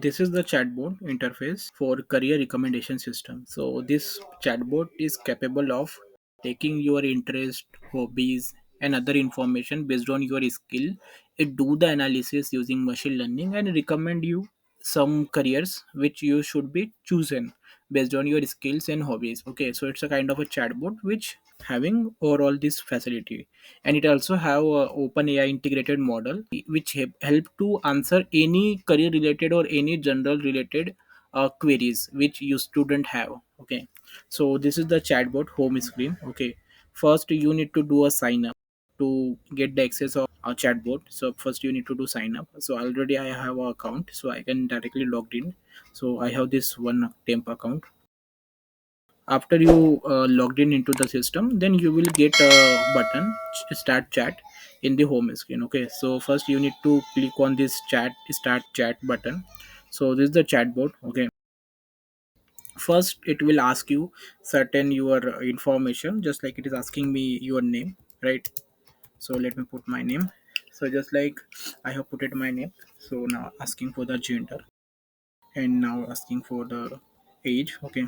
This is the chatbot interface for career recommendation system. So this chatbot is capable of taking your interest, hobbies, and other information based on your skill. It do the analysis using machine learning and recommend you some careers which you should be chosen based on your skills and hobbies. Okay, so it's a kind of a chatbot which having overall this facility, and it also have a open AI integrated model which help to answer any career related or any general related queries which you student have. Okay, so this is the chatbot home screen. Okay, first you need to do a sign up to get the access of a chatbot. So first you need to do sign up. So already I have an account, so I can directly logged in. So I have this one temp account. After you logged in into the system, then you will get a button start chat in the home screen. Okay, so first you need to click on this chat start chat button. So this is the chatbot. Okay, first it will ask you certain your information, just like it is asking me your name, right? So let me put my name. So just like I have put it my name. So now asking for the gender, and now asking for the age. Okay,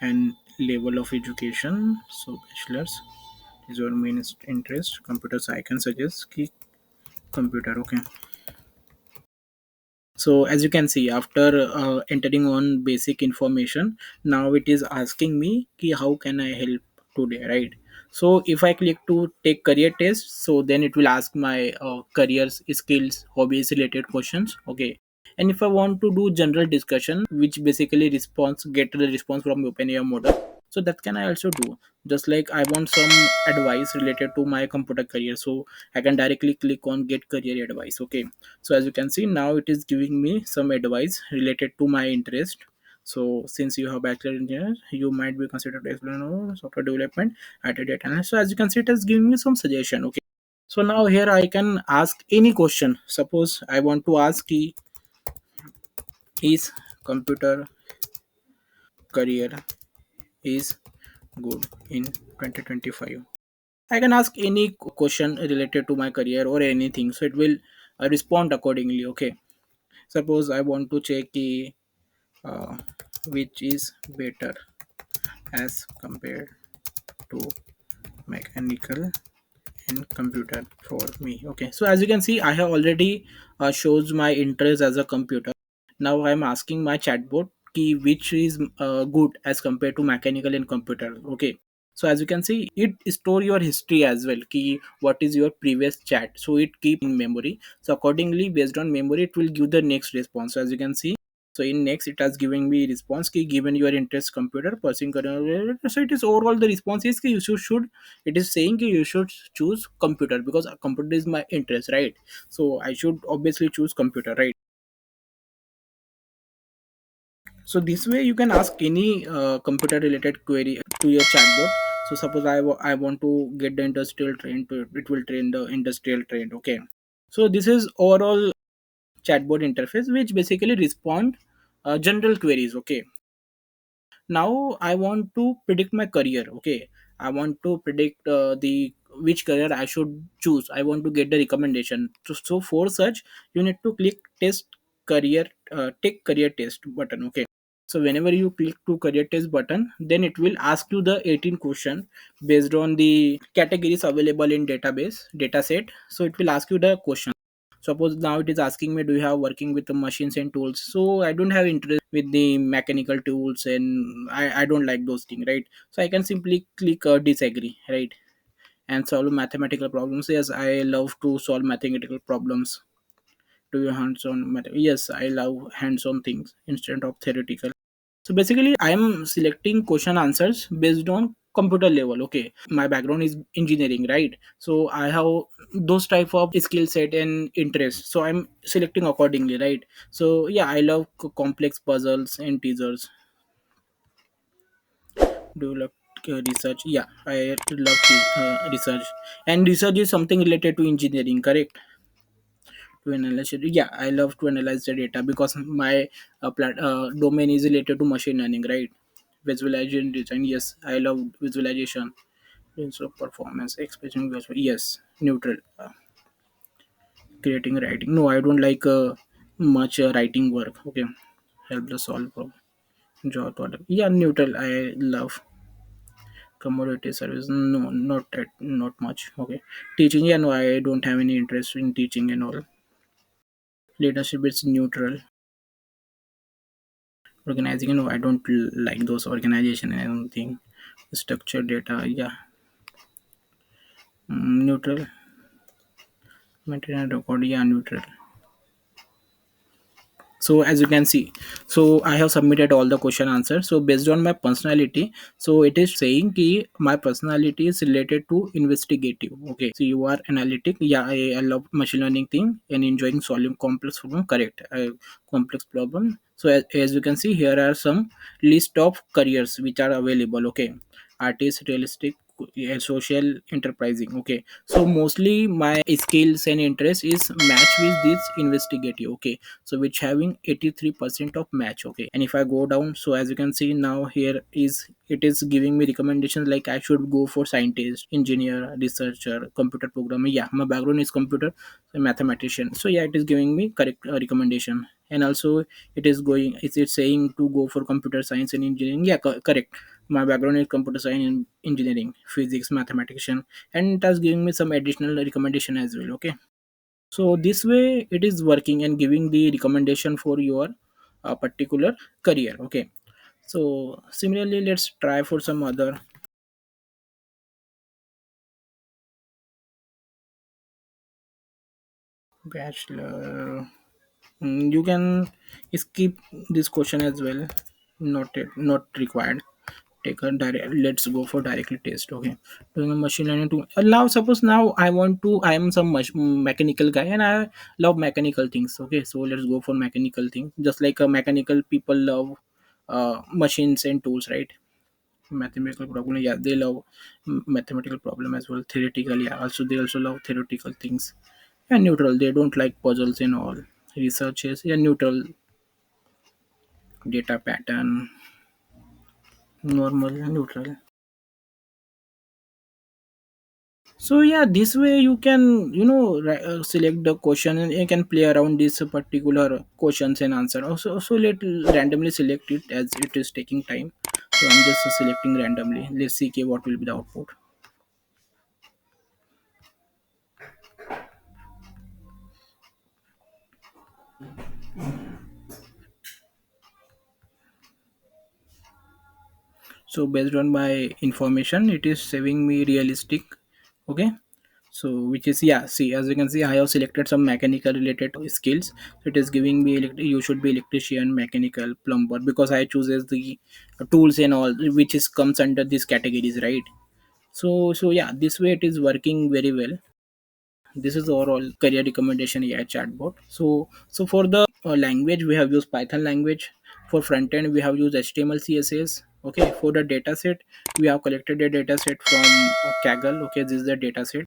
and level of education. So bachelor's is your main interest. Computers I can suggest key computer. Okay, so as you can see, after entering on basic information, now it is asking me ki how can I help today, right? So if I click to take career test, so then it will ask my careers, skills, hobbies related questions. Okay, and if I want to do general discussion, which basically response get the response from OpenAI model, so that can I also do. Just like I want some advice related to my computer career, so I can directly click on get career advice. Okay, so as you can see, now it is giving me some advice related to my interest. So since you have bachelor engineer, you might be considered excellent or software development at a data analyst. So as you can see, it is giving me some suggestion. Okay, so now here I can ask any question. Suppose I want to ask is computer career is good in 2025. I can ask any question related to my career or anything, so it will respond accordingly. Okay, suppose I want to check uh, which is better as compared to mechanical and computer for me. Okay, so as you can see, I have already shows my interest as a computer. Now I am asking my chatbot key which is good as compared to mechanical and computer. Okay, so as you can see, it store your history as well, key what is your previous chat, so it keep in memory. So accordingly, based on memory, it will give the next response. So as you can see, so in next it has given me response key given your interest computer pursuing career. So it is overall the response is ki you should, it is saying ki you should choose computer because computer is my interest, right? So I should obviously choose computer, right? So this way you can ask any computer related query to your chatbot. So suppose I want to get the industrial train to it will train the industrial train. Okay, so this is overall chatbot interface which basically respond general queries. Okay, now I want to predict my career. Okay, I want to predict the which career I should choose. I want to get the recommendation. So for such, you need to click test career take career test button. Okay, so whenever you click to career test button, then it will ask you the 18 question based on the categories available in database data set. So it will ask you the question. Suppose now it is asking me, do you have working with the machines and tools? So I don't have interest with the mechanical tools, and I don't like those things, right? So I can simply click disagree, right? And solve mathematical problems. Yes, I love to solve mathematical problems. Do you hands-on yes, I love hands-on things instead of theoretical. So basically I am selecting question answers based on computer level. Okay, my background is engineering, right? So I have those type of skill set and interest, so I'm selecting accordingly, right? So yeah, I love complex puzzles and teasers. Do you love research? Yeah, I love research, and research is something related to engineering, correct? To analyze it, yeah, I love to analyze the data because my domain is related to machine learning, right? Visualization design, yes, I love visualization. Instead of performance expression, yes, neutral. Creating writing, no, I don't like much writing work. Okay, help the solve problem. Job product. Yeah, neutral. I love commodity service. No, not much. Okay, teaching. Yeah, no, I don't have any interest in teaching and all. Leadership is neutral. Organizing. No, I don't like those organization and everything. Structured data. Yeah, neutral. Maintain and record. Yeah, neutral. So as you can see, so I have submitted all the question answers. So based on my personality, so it is saying ki my personality is related to investigative. Okay, so you are analytic. Yeah, I love machine learning thing and enjoying solving complex problem. Correct. Complex problem. So as you can see, here are some list of careers which are available. Okay, artist, realistic, social, enterprising. Okay, so mostly my skills and interest is match with this investigative. Okay, so which having 83% of match. Okay, and if I go down, so as you can see now, here is it is giving me recommendations like I should go for scientist, engineer, researcher, computer programmer. Yeah, my background is computer, so mathematician. So yeah, it is giving me correct recommendation. And also it is going, is it saying to go for computer science and engineering? Yeah, correct. My background is computer science and engineering, physics, mathematician, and it has giving me some additional recommendation as well. Okay, so this way it is working and giving the recommendation for your particular career. Okay, so similarly let's try for some other bachelor. You can skip this question as well. Not required. Take a direct. Let's go for directly test. Okay, doing a machine learning to now. Suppose now I want to. I am some mechanical guy and I love mechanical things. Okay, so let's go for mechanical thing. Just like a mechanical people love machines and tools, right? Mathematical problem. Yeah, they love mathematical problem as well. Theoretical. Yeah, also they also love theoretical things. And neutral. They don't like puzzles and all. Researches. Yeah, neutral. Data pattern. Normal. Neutral. So yeah, this way you can select the question and you can play around this particular questions and answer. Also let randomly select it as it is taking time. So I'm just selecting randomly. Let's see okay, what will be the output. So based on my information, it is saving me realistic. Okay. So which is, yeah, see, as you can see I have selected some mechanical related skills. So it is giving me you should be electrician, mechanical, plumber, because I chooses the tools and all which is comes under these categories, right? So yeah, this way it is working very well. This is the overall career recommendation AI chatbot. So for the language we have used Python language. For front end we have used HTML, CSS. Okay, for the data set we have collected a data set from Kaggle. Okay, this is the data set.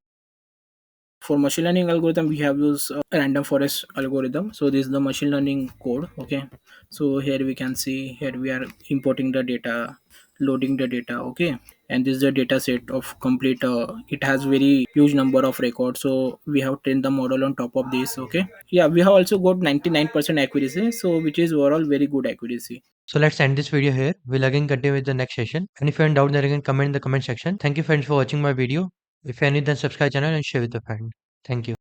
For machine learning algorithm we have used random forest algorithm. So this is the machine learning code. Okay, so here we can see, here we are importing the data, loading the data. Okay, and this is the data set of complete it has very huge number of records, so we have trained the model on top of this. Okay, yeah, we have also got 99% accuracy, so which is overall very good accuracy. So let's end this video here. We'll again continue with the next session. And if you're in doubt, then again comment in the comment section. Thank you friends for watching my video. If you're new, then subscribe channel and share with your friend. Thank you.